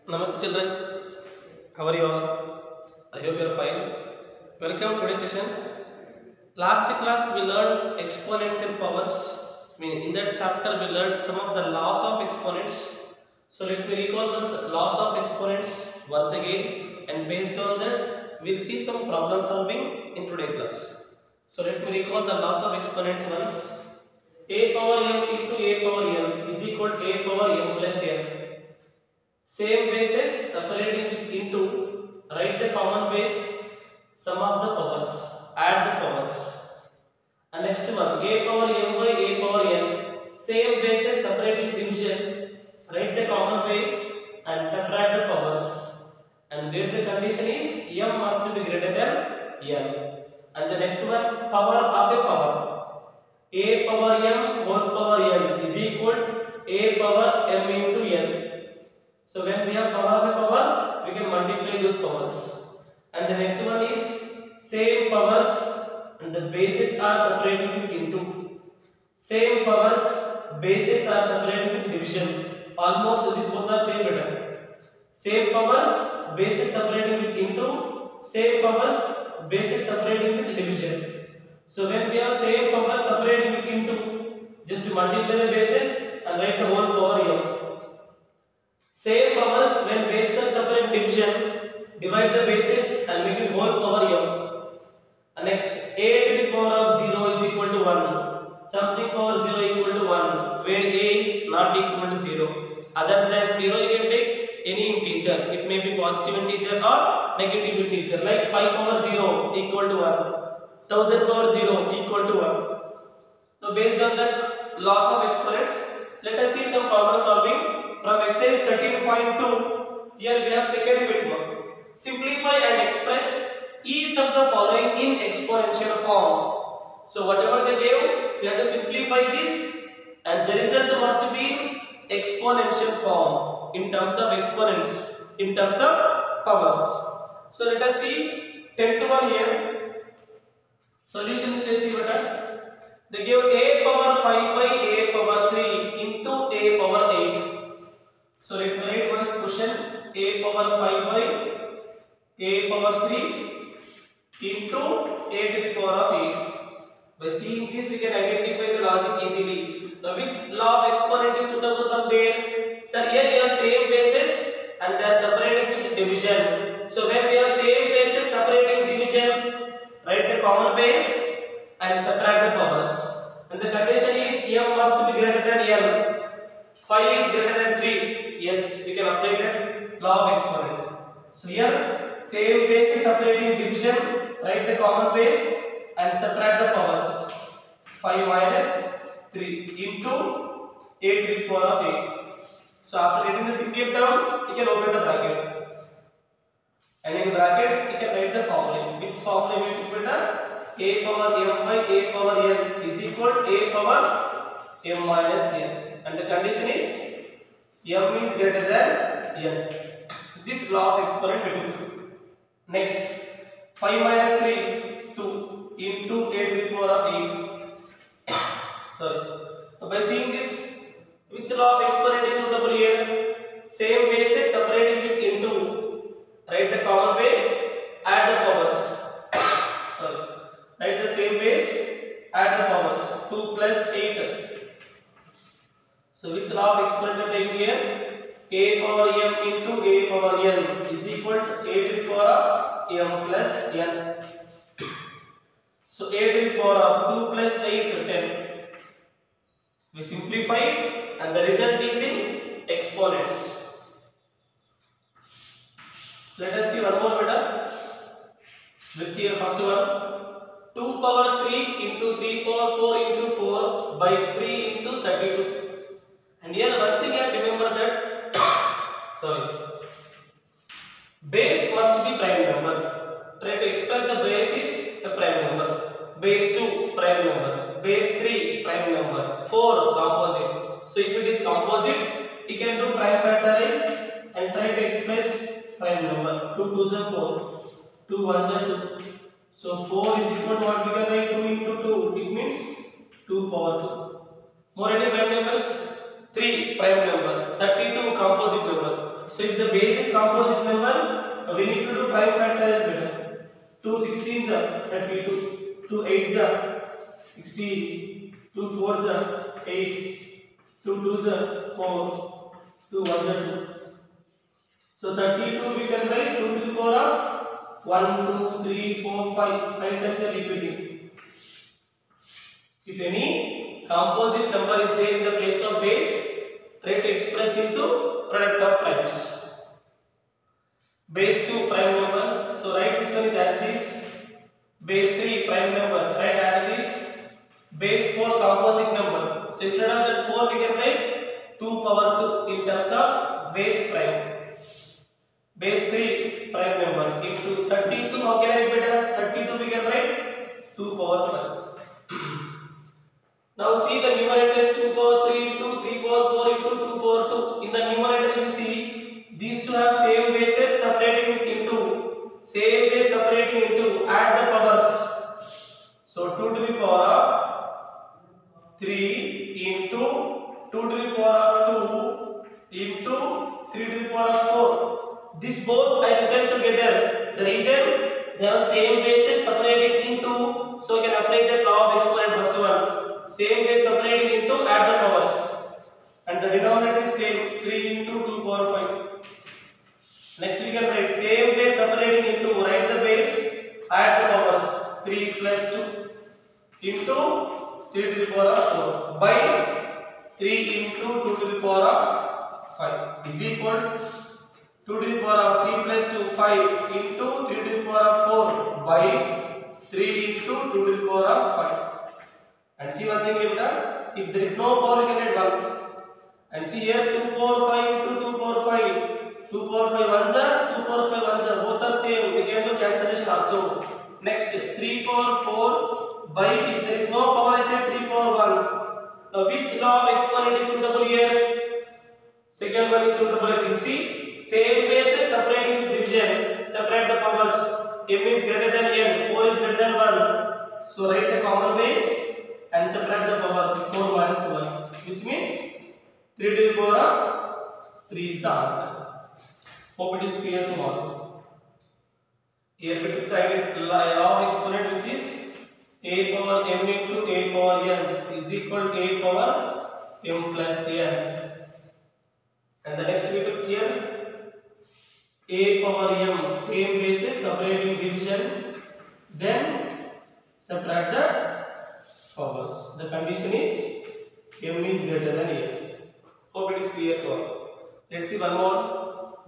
Namaste children, how are you all? I hope you are fine. Welcome to today's session. Last class we learned exponents and powers. In that chapter we learned some of the laws of exponents. So let me recall the laws of exponents once again, and based on that we'll see some problem solving in today's class. So let me recall the laws of exponents once. A power m into a power n is equal to a power m plus n. Same bases separating into, write the common base, sum of the powers, add the powers. And next one, a power m by a power n, same bases separating division, write the common base and subtract the powers. And where the condition is m must be greater than n. And the next one, power of a power. A power m whole power n is equal to a power m into n. So when we have power of a power, we can multiply those powers. And the next one is same powers and the bases are separated into. Same powers, bases are separated with division. Almost these both are same letter. Same powers, bases separating with into. Same powers, bases separating with division. So when we have same powers separating with into, just multiply the bases and write the whole power here. Same powers when bases are separate division, divide the bases and make it whole power m. And next, a to the power of 0 is equal to 1. Something power 0 equal to 1, where a is not equal to 0. Other than 0, you can take any integer. It may be positive integer or negative integer. Like 5 power 0 equal to 1. 1000 power 0 equal to 1. Now based on that laws of exponents, let us see some problem solving. From exercise 13.2, here we have second bit one. Simplify and express each of the following in exponential form. So whatever they gave, we have to simplify this, and the result must be in exponential form in terms of exponents, in terms of powers. So let us see 10th one here. Solution you can see better. They give a power 5 by a power 3 into a power 8. So let me write one question. A power 5 by a power 3 into a to the power of 8. By seeing this, we can identify the logic easily. Now, which law of exponent is suitable from there? Sir, here we have same bases and they are separating with division. So when we have same bases separating division, write the common base and subtract the powers. And the condition is m must be greater than n. 5 is greater than 3. Yes, we can apply that law of exponent. So here, same base is separating division, write the common base and subtract the powers. 5 minus 3 into a to the power of 8. So after getting the simple term, you can open the bracket. And in bracket, you can write the formula. Which formula we will put? A power m by a power n is equal to a power m minus n. And the condition is m is greater than n. This law of exponent we took. Next, 5 minus 3, 2 into a to the power of 8. Sorry. So by seeing this, which law of exponent is suitable here? Same bases separating with into. Write the common base, add the powers. Sorry. Write the same base, add the powers. 2 plus 8. So which law of exponent we take here? A power m into a power n is equal to a to the power of m plus n. So a to the power of 2 plus 8 10. We simplify it and the result is in exponents. Let us see one more better. We will see the first one. 2 power 3 into 3 power 4 into 4 by 3 into 32. And here one thing you have to remember that base must be prime number. Try to express the base is a prime number. Base 2 prime number. Base 3 prime number. 4 composite. So if it is composite, you can do prime factorize and try to express prime number. 2 2s are 4. 2 1s are 2. So 4 is equal to what we can write? 2 into 2. It means 2 power 2. More any prime numbers? 3 prime number. 32 composite number. So if the base is composite number, we need to do prime factorize better. 2 16s are 32, 2 8s are 16, 2 4s are 8, 2 2s are 4, 2 1s are 2. So 32 we can write 2 to the power of 1, 2, 3, 4, 5. 5 times we are repeating. If any composite number is there in the place of base, try to express into product of primes. Base 2 prime number, so write this one is as it is. Base 3 prime number, write as it is. Base 4 composite number, so instead of that 4 we can write 2 power 2 in terms of base prime. Base 3 prime number into 32, how can I write better? 32 we can write 2 power 5. Now see the numerator is 2 power 3 into 3 power 4 into 2 power 2. In the numerator if you see, these two have same bases separating into, same base separating into, add the powers. So 2 to the power of 3 into 2 to the power of 2 into 3 to the power of 4. This both I written together. The reason they have same bases separating into, so you can apply the law of exponent first one. Same base separating into, add the powers, and the denominator is same, 3 into 2 power 5. Next we can write same base separating into, write the base, add the powers, 3 plus 2 into 3 to the power of 4 by 3 into 2 to the power of 5 is equal to 2 to the power of 3 plus 2 5 into 3 to the power of 4 by 3 into 2 to the power of 5. And see one thing we have done, if there is no power you can add 1. And see here 2 power 5 into 2 power 5, 2 power 5 ones are, 2 power 5 ones are, both are same, we can do cancellation also. Next 3 power 4 by, if there is no power I said 3 power 1. Now which law of exponent is suitable here? Second one is suitable I think. See, same bases separating with division, separate the powers, m is greater than n, 4 is greater than 1. So write the common base and subtract the powers, 4 minus 1, which means 3 to the power of 3 is the answer. Hope it is clear to all. Here we took the law of exponent, which is a power m into a power n is equal to a power m plus n. And the next we took here a power m, same basis separating division, then subtract the powers. The condition is m is greater than n. Hope it is clear to all. Let's see one more.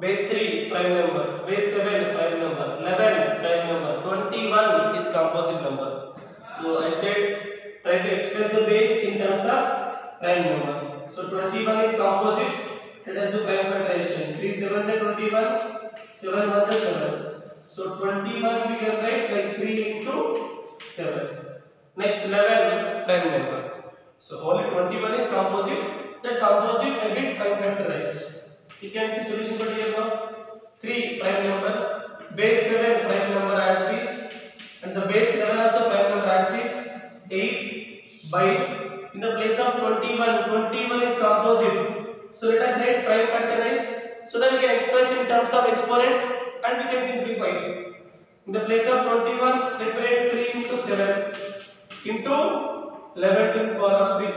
Base 3 prime number, base 7 prime number, 11 prime number, 21 is composite number. So I said try to express the base in terms of prime number. So 21 is composite. Let us do prime factorization. 3 7s are 21, 7 1s are 7. So 21 we can write like 3 into 7. Next 11 prime number. So only 21 is composite. That composite I did prime factorize. You can see solution for here now. 3 prime number, base 7 prime number as it is, and the base 11 also prime number as it is. 8 by, in the place of 21, 21 is composite. So let us write prime factorize so that we can express in terms of exponents and we can simplify it. In the place of 21, let me write 3 into 7 into 11 to the power of 3.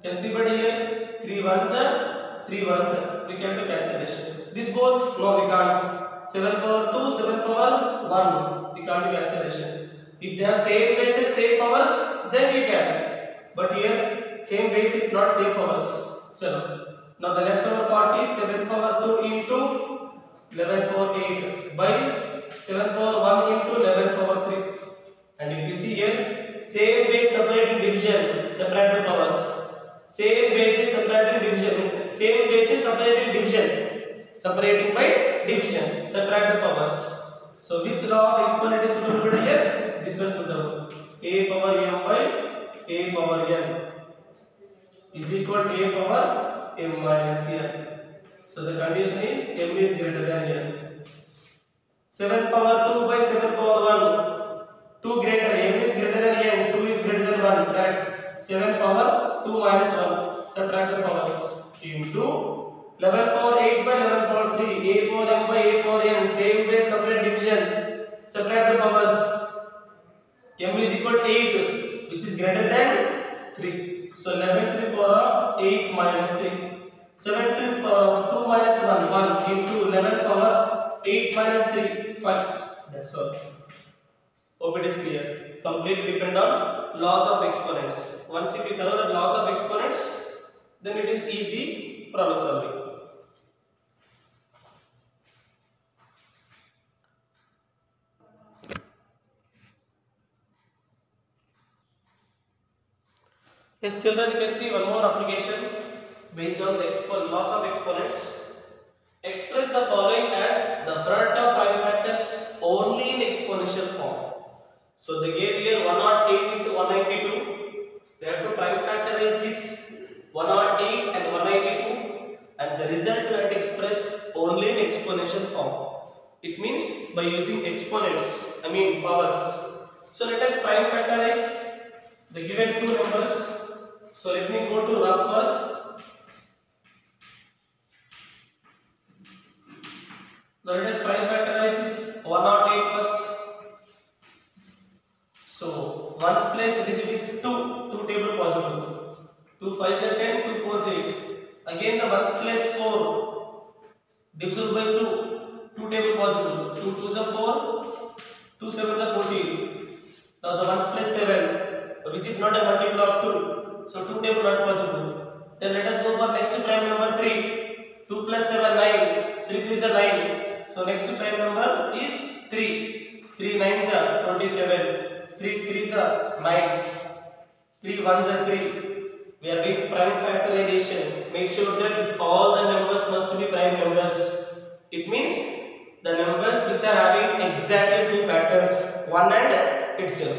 Can see but here 3 ones are, 3 ones are. We can do cancellation. This both, no we can't. 7 power 2, 7 power 1. We can't do cancellation. If they have same bases, same powers, then we can. But here same bases, not same powers. Chalo. Now the leftover part is 7 power 2 into 11 power 8 by 7 power 1 into 11 power 3. And if you see here, same base separating division, separate the powers. Same basis separating division, same basis separating division, separating by division, subtract the powers. So which law of exponent is suitable here? This one suitable. A power m by a power n is equal to a power m minus n. So the condition is m is greater than n. 7 power 2 by 7 power 1. 2 greater, m is greater than n, 2 is greater than 1, correct? 7 power 2 minus 1, subtract the powers, into 11 power 8 a power m by a power n. Same way separate division. Separate the powers. M is equal to 8, which is greater than 3. So 11 to the power of 8 minus 3. 7 to the power of 2 minus 1, 1 into 11 power 8 minus 3, 5. That's all. Hope it is clear. Completely depend on laws of exponents. Once if you know the laws of exponents, then it is easy problem solving. Yes, children, you can see one more application based on the laws of exponents. Express the following as the product of prime factors only in exponential form. So they gave here 108 into 192. They have to prime factorize this 108 and 192, and the result we have to express only in exponential form. It means by using exponents, powers. So let us prime factorize the given two numbers. So let me go to rough work. Now let us prime factorize this 108 first. So 1's place digit is 2 table possible. 2 5s are 10, 2 4s 8. Again the 1's place 4 divisible by 2 table possible. 2 2s are 4, 2 7s are 14. Now the 1's place 7, which is not a multiple of 2. So 2 table not possible. Then let us go for next prime number 3. 2 plus 7 9. 3 3s are 9. So next prime number is 3. 3 9s are 27. 3 3s are 9. 3 1s are 3. We are doing prime factorization. Make sure that all the numbers must be prime numbers. It means the numbers which are having exactly two factors, 1 and itself.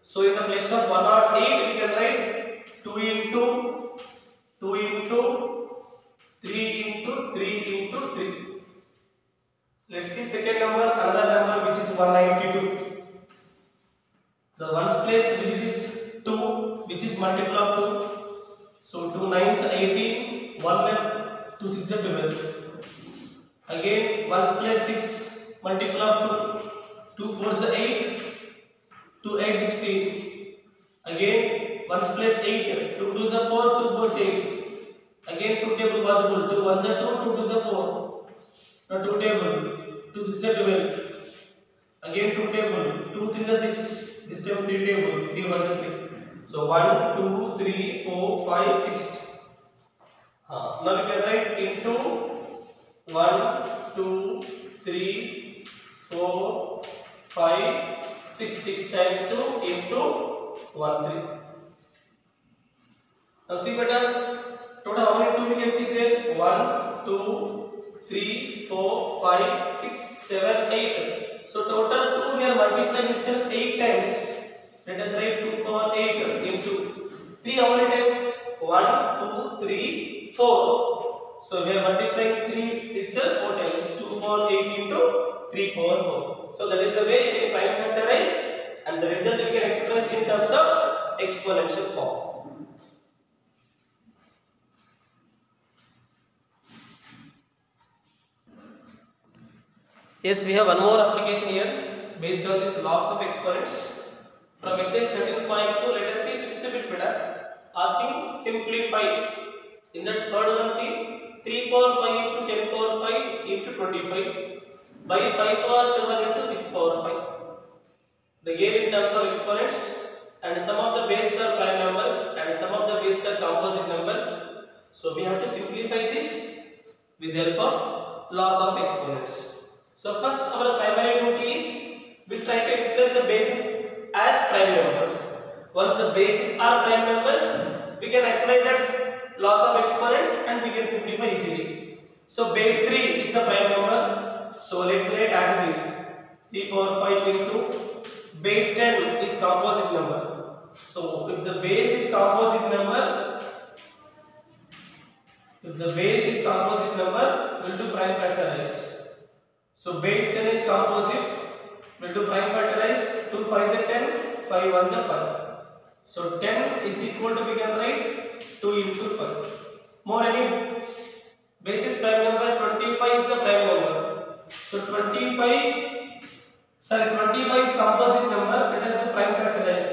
So in the place of 108 we can write 2 into 2 into 3 into 3 into 3. Let's see second number, another number which is 192. The 1's place digit is 2, which is multiple of 2. So 2 9s are 18, 1 left, 2 6s are 12. Again 1's place 6, multiple of 2. 2 4s are 8, 2 8 16. Again 1's place 8, 2 2s are 4, 2 4s 8. Again 2 table possible, 2 1s are 2, 2 2s are 4. Now 2 table, 2 6s are 12. Again 2 table, 2 3s are 6. This time 3 table, 3 1s are 3. So 1 2 3 4 5 6. Now we can write into 1 2 3 4 5 6. 6 times 2 into 1 3. Now see better. Total how many 2 we can see there? 1 2 3 4 5 6 7 8. So total 2 we are multiplying itself 8 times. Let us write 2 power 8 into 3 how many times? 1 2 3 4. So we are multiplying 3 itself 4 times. 2 power 8 into 3 power 4. So that is the way you can prime factorize, and the result we can express in terms of exponential form. Yes, we have one more application here based on this laws of exponents. From exercise 13.2, let us see 5th bit beta asking simplify. In that third one, see 3 power 5 into 10 power 5 into 25 by 5 power 7 into 6 power 5. They gave in terms of exponents, and some of the bases are prime numbers and some of the bases are composite numbers. So we have to simplify this with the help of laws of exponents. So first our primary duty is we try to express the bases as prime numbers. Once the bases are prime numbers, we can apply that laws of exponents and we can simplify easily. So base 3 is the prime number. So let me write as it is 3 power 5 into base 10 is composite number. So if the base is composite number, we'll do prime factorize. So base 10 is composite, we'll do prime factorize. 2 5s are 10, 5 1s are 5. So 10 is equal to, we can write 2 into 5. More any Base is prime number, 25 is the prime number. So 25 is composite number. Let us do prime factorize.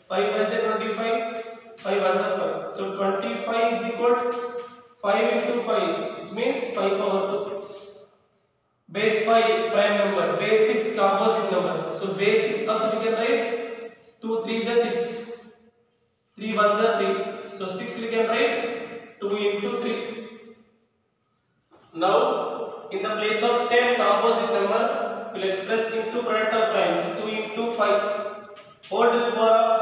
5 5 is 25, 5 1 is 5. So 25 is equal to 5 into 5, which means 5 power 2. Base 5 prime number, base 6 composite number. So base 6 also we can write 2 3 is 6, 3 1 is 3. So 6 we can write 2 into 3. Now in the place of 10 composite number, we will express into product of primes. 2 into 5 whole to the power of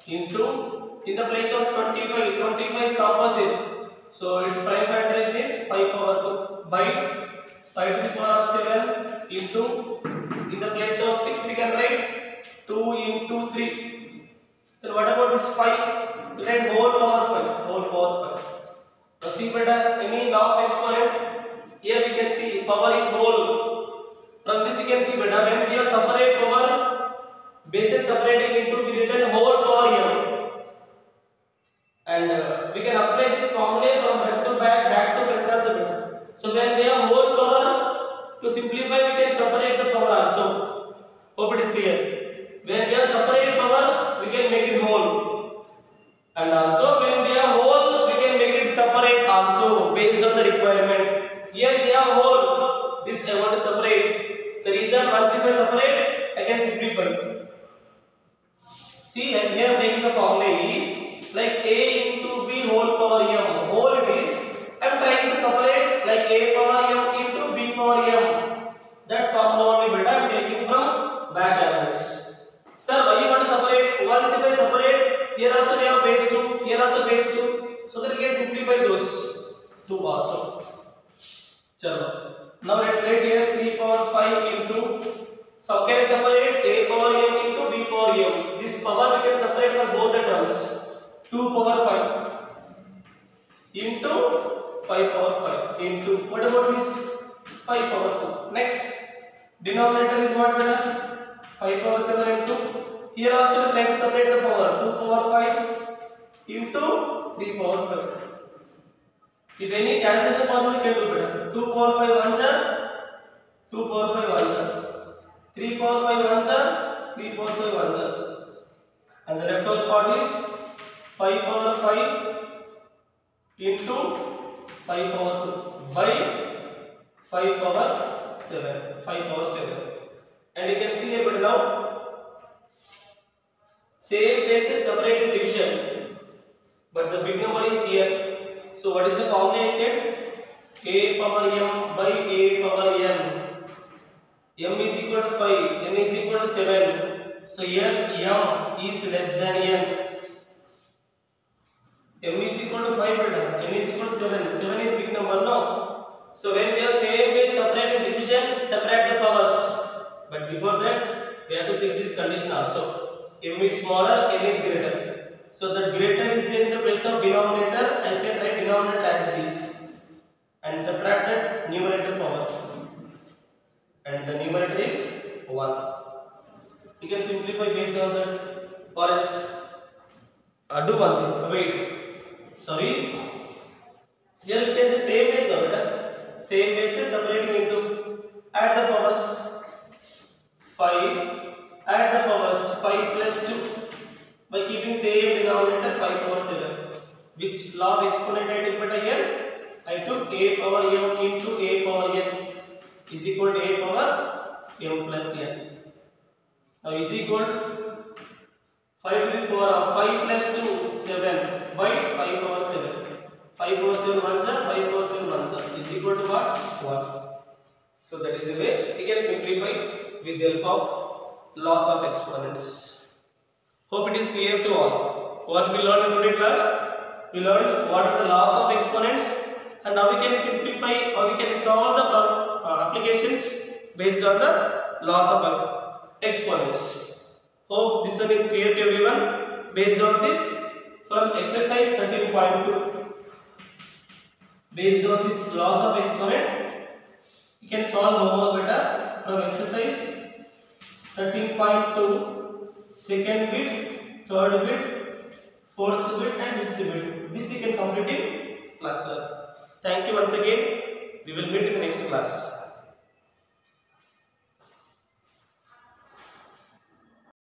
5 into, in the place of 25 is composite. So its prime factorization is 5 power 2 by 5 to the power of 7 into, in the place of 6 we can write 2 into 3. Then what about this 5? We write whole power 5. Now see better, any law of exponent, here we can see power is whole. From this you can see better, when we have separate power, bases separating into, we written whole power here. And we can apply this formula from front to back to front also better. So when we have whole power, to simplify we can separate the power also. Hope it is clear. When we have separate power, we can make it whole. And also when we have whole, we can make it separate also based on the requirement. Here we have whole, this I want to separate. The reason once if I separate, I can simplify. See, here I am taking the formula is like a into b whole power m. Whole it is, I am trying to separate like a power m into b power m. That formula only better I am taking from back onwards. Sir, why you want to separate? Once if I separate, here also we have base 2, here also base 2. So that we can simplify those 2 also. Chalo. Now let here 3 power 5 into, so can I separate a power m into b power m. This power we can separate for both the terms. 2 power 5 into 5 power 5 into, what about this? 5 power 2. Next, denominator is what better? 5 power 7 into, here also we can separate the power. 2 power 5 into 3 power 5. If any cancellation possible, you can do better. 2 power 5 answer, 2 power 5 answer. 3 power 5 answer, 3 power 5 answer. And the leftover part is 5 power 5 into 5 power 2 by 5 power 7. 5 power 7. And you can see here but now, same bases separate in division, but the big number is here. So what is the formula I said? A power m by a power n. M is equal to 5, n is equal to 7. So here m is less than n. M is equal to 5, but n is equal to 7. 7 is big number, no? So when we have same base separate in division, separate the powers. But before that, we have to check this condition also. M is smaller, n is greater. So the greater is there in the place of denominator. I said write denominator as it is, and subtract that numerator power. And the numerator is 1. You can simplify based on that, or else do one thing. Wait, sorry. Here we can say same base now, better. Same bases separating into, add the powers 5, add the powers 5 plus 2 by keeping same denominator 5 power 7. Which law of exponent I took better here? I took a power m into a power n is equal to a power m plus n. Now is equal to 5 to the power of 5 plus 2, 7 by 5 power 7. 5 power 7 ones are 5 power 7 ones are is equal to what? 1. So that is the way we can simplify with the help of laws of exponents. Hope it is clear to all. What we learned in today's class? We learned what are the laws of exponents, and now we can simplify or we can solve the applications based on the laws of exponents. Hope this one is clear to everyone. Based on this, from exercise 13.2, based on this laws of exponent, you can solve homework better from exercise 13.2. Second bit, third bit, fourth bit and fifth bit. This you can complete in class. Thank you once again. We will meet in the next class.